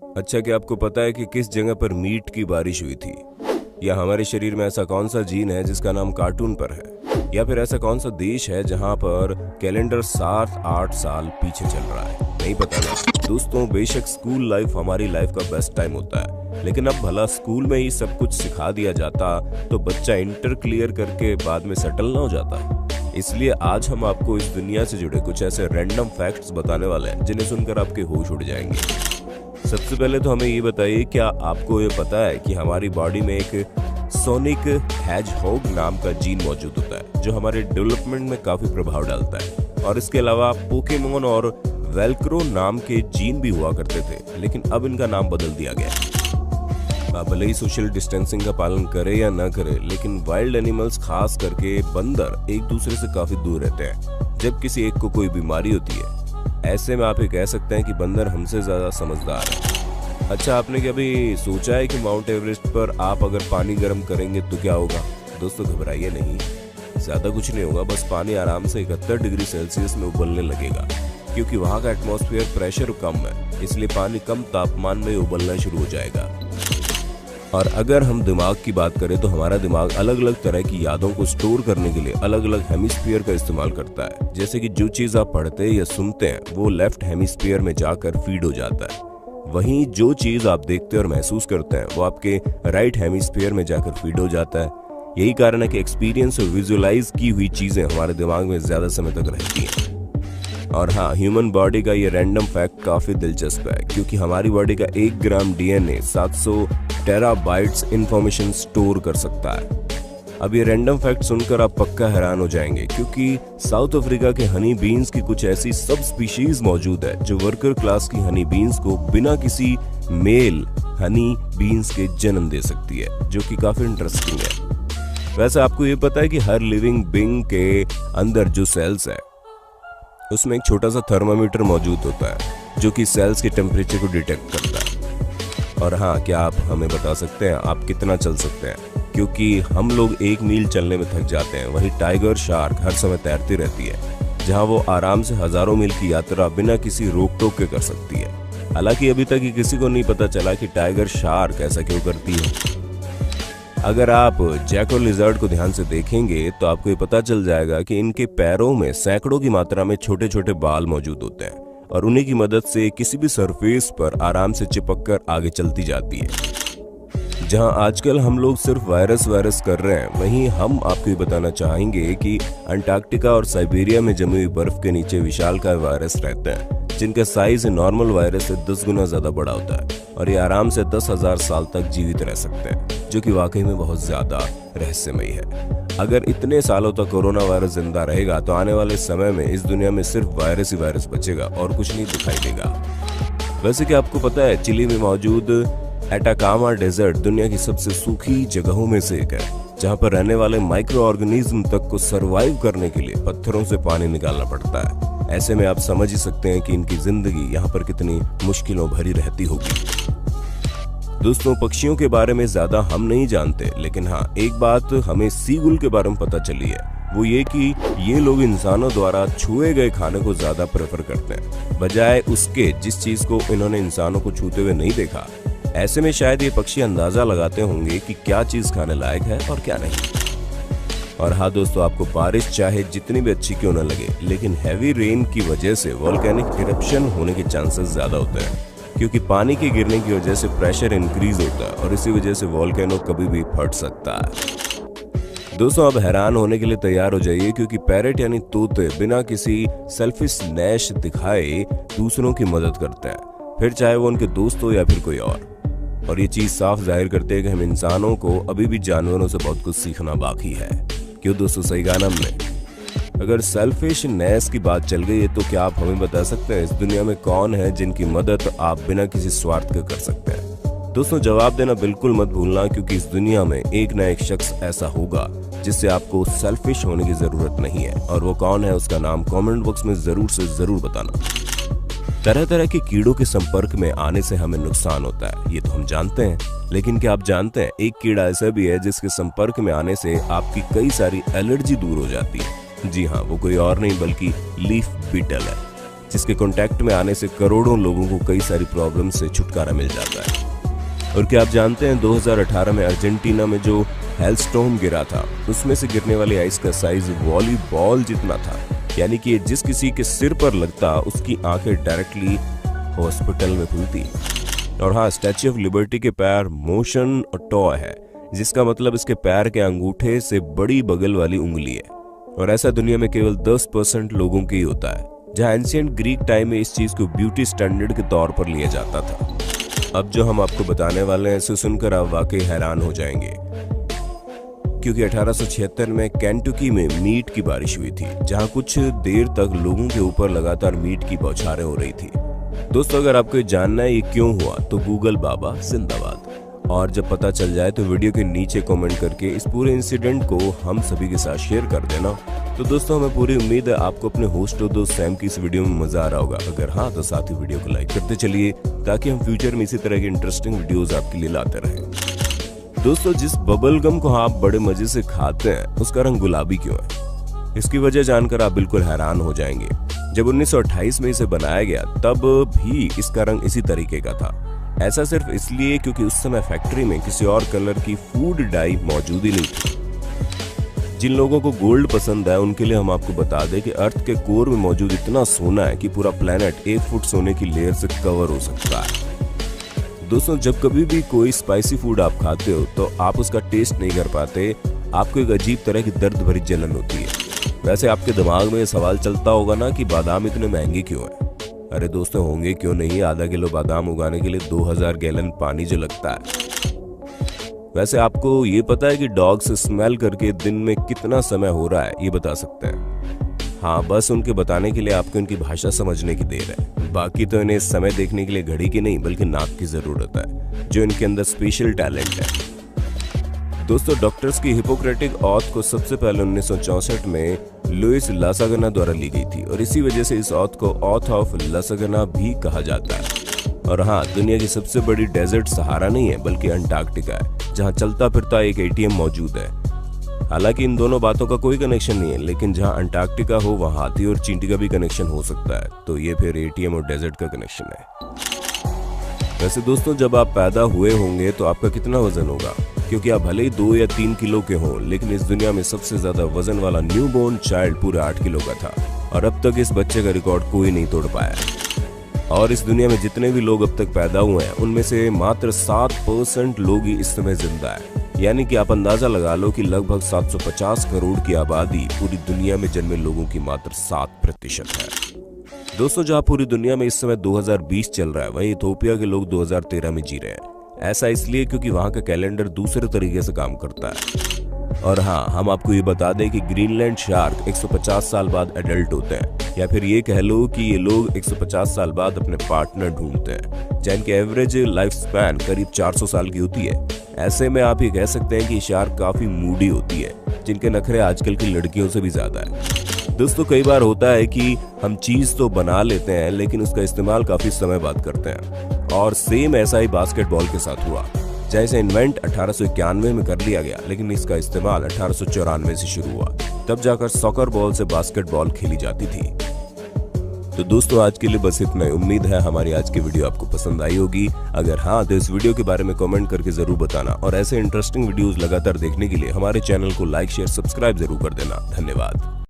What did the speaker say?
अच्छा, क्या आपको पता है कि किस जगह पर मीट की बारिश हुई थी? या हमारे शरीर में ऐसा कौन सा जीन है जिसका नाम कार्टून पर है? या फिर ऐसा कौन सा देश है जहां पर कैलेंडर 7-8 साल पीछे चल रहा है? नहीं पता ना दोस्तों। बेशक स्कूल लाइफ हमारी लाइफ का बेस्ट टाइम होता है, लेकिन अब भला स्कूल में ही सब कुछ सिखा दिया जाता तो बच्चा इंटर क्लियर करके बाद में सेटल ना हो जाता। इसलिए आज हम आपको इस दुनिया से जुड़े कुछ ऐसे रैंडम फैक्ट्स बताने वाले हैं जिन्हें सुनकर आपके होश उड़ जाएंगे। सबसे पहले तो हमें ये बताइए, क्या आपको ये पता है कि हमारी बॉडी में एक सोनिक हेजहॉग नाम का जीन मौजूद होता है जो हमारे डेवलपमेंट में काफी प्रभाव डालता है। और इसके अलावा पोकेमोन और वेल्क्रो नाम के जीन भी हुआ करते थे, लेकिन अब इनका नाम बदल दिया गया। आप भले ही सोशल डिस्टेंसिंग का पालन करे या ना करे, लेकिन वाइल्ड एनिमल्स खास करके बंदर एक दूसरे से काफी दूर रहते हैं जब किसी एक को कोई बीमारी होती है। ऐसे में आप ये कह सकते हैं कि बंदर हमसे ज्यादा समझदार है। अच्छा, आपने कभी सोचा है कि माउंट एवरेस्ट पर आप अगर पानी गर्म करेंगे तो क्या होगा? दोस्तों घबराइए नहीं, ज्यादा कुछ नहीं होगा, बस पानी आराम से 71 डिग्री सेल्सियस में उबलने लगेगा, क्योंकि वहां का एटमॉस्फेयर प्रेशर कम है, इसलिए पानी कम तापमान में उबलना शुरू हो जाएगा। और अगर हम दिमाग की बात करें तो हमारा दिमाग अलग अलग तरह की यादों को स्टोर करने के लिए अलग अलग हेमिस्फीयर का इस्तेमाल करता है। जैसे कि जो चीज आप पढ़ते या सुनते हैं वो लेफ्ट हेमिस्फीयर में जाकर फीड हो जाता है, वहीं जो चीज आप देखते और महसूस करते हैं वो आपके राइट हेमिस्फीयर में जाकर फीड हो जाता है। यही कारण है कि एक्सपीरियंस और विजुअलाइज की हुई चीजें हमारे दिमाग में ज्यादा समय तक रहती हैं। और हाँ, ह्यूमन बॉडी का ये रैंडम फैक्ट काफी दिलचस्प है, क्योंकि हमारी बॉडी का 1 ग्राम डीएनए 700 टेराबाइट्स इंफॉर्मेशन स्टोर कर सकता है। अब ये रैंडम फैक्ट सुनकर आप पक्का हैरान हो जाएंगे, क्योंकि साउथ अफ्रीका के हनी बीन्स की कुछ ऐसी सब स्पीशीज मौजूद है जो वर्कर क्लास की हनी बीन्स को बिना किसी मेल हनी बीन्स के जन्म दे सकती है, जो कि काफी इंटरेस्टिंग है। वैसे आपको ये पता है कि हर लिविंग बीइंग के अंदर जो सेल्स है उसमें एक छोटा सा थर्मामीटर मौजूद होता है जो कि सेल्स के टेम्परेचर को डिटेक्ट करता है। और हाँ, क्या आप हमें बता सकते हैं आप कितना चल सकते हैं? क्योंकि हम लोग 1 मील चलने में थक जाते हैं, वहीं टाइगर शार्क हर समय तैरती रहती है, जहां वो आराम से हजारों मील की यात्रा बिना किसी रोक टोक के कर सकती है। हालांकि अभी तक ये किसी को नहीं पता चला कि टाइगर शार्क ऐसा क्यों करती है। अगर आप जैको लिजर्ड को ध्यान से देखेंगे तो आपको ये पता चल जाएगा कि इनके पैरों में सैकड़ों की मात्रा में छोटे छोटे बाल मौजूद होते हैं, और उन्हीं की मदद से किसी भी सरफेस पर आराम से चिपक कर आगे चलती जाती है। जहां आजकल हम लोग सिर्फ वायरस कर रहे हैं, वहीं हम आपको ये बताना चाहेंगे कि अंटार्कटिका और साइबेरिया में जमी हुई बर्फ के नीचे विशालकाय वायरस रहते हैं, जिनका साइज नॉर्मल वायरस से 10 गुना ज्यादा बड़ा होता है, और ये आराम से 10,000 साल तक जीवित रह सकते हैं, जो कि वाकई में बहुत ज्यादा रहस्यमयी है। अगर इतने सालों तक कोरोना वायरस जिंदा रहेगा तो आने वाले समय में इस दुनिया में सिर्फ वायरस ही वायरस बचेगा और कुछ नहीं दिखाई देगा। वैसे क्या आपको पता है चिली में मौजूद एटाकामा डेजर्ट दुनिया की सबसे सूखी जगहों में से एक है, जहां पर रहने वाले माइक्रो ऑर्गेनिज्म तक को सरवाइव करने के लिए पत्थरों से पानी निकालना पड़ता है। ऐसे में आप समझ ही सकते हैं कि इनकी जिंदगी यहाँ पर कितनी मुश्किलों भरी रहती होगी। दोस्तों, पक्षियों के बारे में ज्यादा हम नहीं जानते, लेकिन हाँ, एक बात हमें सीगुल के बारे में पता चली है, वो ये कि ये लोग इंसानों द्वारा छुए गए खाने को ज्यादा प्रेफर करते हैं, बजाय उसके जिस चीज को इन्होंने इंसानों को छूते हुए नहीं देखा। ऐसे में शायद ये पक्षी अंदाजा लगाते होंगे कि क्या चीज खाने लायक है और क्या नहीं। और हाँ दोस्तों, आपको बारिश चाहे जितनी भी अच्छी क्यों न लगे, लेकिन हैवी रेन की वजह से वोल्केनिक इरप्शन होने के चांसेस ज्यादा होते हैं, क्योंकि पानी के गिरने की वजह से प्रेशर इंक्रीज होता है और इसी वजह से वोल्केनो कभी भी फट सकता है। दोस्तों, अब हैरान होने के लिए तैयार हो जाइए, क्योंकि पैरेट यानी तोते बिना किसी सेल्फिशनेस दिखाए दूसरों की मदद करते हैं, फिर चाहे वो उनके दोस्त हो या फिर कोई और ये चीज साफ जाहिर करते हैं कि हम इंसानों को अभी भी जानवरों से बहुत कुछ सीखना बाकी है। क्यों दोस्तों, सही कहा ना हमने? अगर सेल्फिशनेस की बात चल गई है तो क्या आप हमें बता सकते हैं इस दुनिया में कौन है जिनकी मदद आप बिना किसी स्वार्थ के कर सकते हैं? दोस्तों, जवाब देना बिल्कुल मत भूलना, क्योंकि इस दुनिया में एक ना एक शख्स ऐसा होगा जिससे आपको सेल्फिश होने की जरूरत नहीं है, और वो कौन है उसका नाम कमेंट बॉक्स में जरूर से जरूर बताना। तरह तरह के कीड़ों के संपर्क में आने से हमें नुकसान होता है, ये तो हम जानते हैं, लेकिन क्या आप जानते हैं एक कीड़ा ऐसा भी है जिसके संपर्क में आने से आपकी कई सारी एलर्जी दूर हो जाती है? जी हाँ, वो कोई और नहीं बल्कि लीफ बीटल है। जिसके कांटेक्ट में आने से करोड़ों लोगों को कई सारी प्रॉब्लम से छुटकारा मिल जाता है। और क्या आप जानते हैं 2018 में अर्जेंटीना में जो हेलस्टॉर्म गिरा था, उसमें से गिरने वाली आइस का साइज वॉलीबॉल जितना था, यानी कि जिस किसी के सिर पर लगता उसकी आंखें डायरेक्टली हॉस्पिटल में खुलती। और हाँ, स्टैच्यू ऑफ लिबर्टी के पैर मोशन टॉय है, जिसका मतलब इसके पैर के अंगूठे से बड़ी बगल वाली उंगली है। और ऐसा दुनिया में केवल 10% लोगों के ही होता है, जहाँ एंशिएंट ग्रीक टाइम में इस चीज को ब्यूटी स्टैंडर्ड के तौर पर लिया जाता था। अब जो हम आपको बताने वाले हैं इसे सुनकर आप वाकई हैरान हो जाएंगे, क्योंकि 1876 में केंटुकी में मीट की बारिश हुई थी, जहां कुछ देर तक लोगों के ऊपर लगातार मीट की बौछारें हो रही थी। दोस्तों, अगर आपको जानना है ये क्यों हुआ तो गूगल बाबा जिंदाबाद। और जब पता चल जाए तो वीडियो के नीचे कमेंट करके इस पूरे इंसिडेंट को हम सभी के साथ शेयर कर देना। तो दोस्तों, हमें पूरी उम्मीद है आपको अपने होस्ट और दोस्त सैम की इस वीडियो में मजा आ रहा होगा। अगर हाँ तो साथ ही वीडियो को लाइक करते चलिए, ताकि हम फ्यूचर में इसी तरह की इंटरेस्टिंग वीडियोस आपके लिए लाते रहें। दोस्तों, जिस बबल गम को आप बड़े मजे से खाते हैं उसका रंग गुलाबी क्यों है, इसकी वजह जानकर आप बिल्कुल हैरान हो जाएंगे। जब 1928 में इसे बनाया गया तब भी इसका रंग इसी तरीके का था। ऐसा सिर्फ इसलिए क्योंकि उस समय फैक्ट्री में किसी और कलर की फूड डाई मौजूद ही नहीं थी। जिन लोगों को गोल्ड पसंद है उनके लिए हम आपको बता दें कि अर्थ के कोर में मौजूद इतना सोना है कि पूरा प्लेनेट 1 फुट सोने की लेयर से कवर हो सकता है। दोस्तों, जब कभी भी कोई स्पाइसी फूड आप खाते हो तो आप उसका टेस्ट नहीं कर पाते, आपको एक अजीब तरह की दर्द भरी जलन होती है। वैसे आपके दिमाग में ये सवाल चलता होगा ना कि बादाम इतने महंगे क्यों हैं? अरे दोस्तों, होंगे क्यों नहीं, आधा किलो बादाम उगाने के लिए 2000 गैलन पानी जो लगता है। वैसे आपको ये पता है कि डॉग से स्मेल करके दिन में कितना समय हो रहा है ये बता सकते हैं? हाँ, बस उनके बताने के लिए आपको इनकी भाषा समझने की देर है। बाकी तो इन्हें समय देखने के लिए घड़ी की नहीं बल्कि नाक की जरूरत है, जो इनके अंदर स्पेशल टैलेंट है। दोस्तों, डॉक्टर्स की हिपोक्रेटिक ऑथ को सबसे पहले 1964 में लुइस लासागना द्वारा ली गई थी, और इसी वजह से इस ऑथ को ऑथ ऑफ लासागना भी कहा जाता है। और हाँ, दुनिया की सबसे बड़ी डेजर्ट सहारा नहीं है बल्कि अंटार्कटिका है, जहाँ चलता फिरता एक ATM मौजूद है। हालांकि इन दोनों बातों का कोई कनेक्शन नहीं है, लेकिन जहाँ अंटार्कटिका हो वहाँ हाथी और चींटी का भी कनेक्शन हो सकता है, तो ये फिर ATM और डेजर्ट का कनेक्शन है। वैसे दोस्तों, जब आप पैदा हुए होंगे तो आपका कितना वजन होगा? क्योंकि आप भले ही 2 या 3 किलो के हों, लेकिन इस दुनिया में सबसे ज्यादा वजन वाला न्यूबॉर्न चाइल्ड पूरे 8 किलो का था, और अब तक इस बच्चे का रिकॉर्ड कोई नहीं तोड़ पाया। और इस दुनिया में जितने भी लोग अब तक पैदा हुए हैं उनमें से मात्र 7% लोग ही इस समय जिंदा है, यानी कि आप अंदाजा लगा लो कि लगभग 750 करोड़ की आबादी पूरी दुनिया में जन्मे लोगों की मात्र 7% है। दोस्तों, जहाँ पूरी दुनिया में इस समय 2020 चल रहा है, वहीं इथोपिया के लोग 2013 में जी रहे हैं। ऐसा इसलिए क्योंकि वहाँ का कैलेंडर दूसरे तरीके से काम करता है। और हाँ, हम आपको ये बता दें कि ग्रीनलैंड शार्क 150 साल बाद एडल्ट होते हैं, या फिर ये कह लो कि ये लोग 150 साल बाद अपने पार्टनर ढूंढते हैं, जिनकी एवरेज लाइफ स्पैन करीब 400 साल की होती है। ऐसे में आप ये कह सकते हैं कि शार्क काफी मूडी होती है, जिनके नखरे आजकल की लड़कियों से भी ज्यादा है। दोस्तों, कई बार होता है कि हम चीज तो बना लेते हैं लेकिन उसका इस्तेमाल काफी समय बाद करते हैं, और सेम ऐसा ही बास्केटबॉल के साथ हुआ, जैसे इन्वेंट 1891 में कर लिया गया, लेकिन इसका इस्तेमाल 1894 से शुरू हुआ। तब जाकर सॉकर बॉल से बास्केटबॉल खेली जाती थी। तो दोस्तों, आज के लिए बस इतना ही। उम्मीद है हमारी आज की वीडियो आपको पसंद आई होगी। अगर हाँ तो इस वीडियो के बारे में कमेंट करके जरूर बताना, और ऐसे इंटरेस्टिंग वीडियोस लगातार देखने के लिए हमारे चैनल को लाइक, शेयर, सब्सक्राइब जरूर कर देना। धन्यवाद।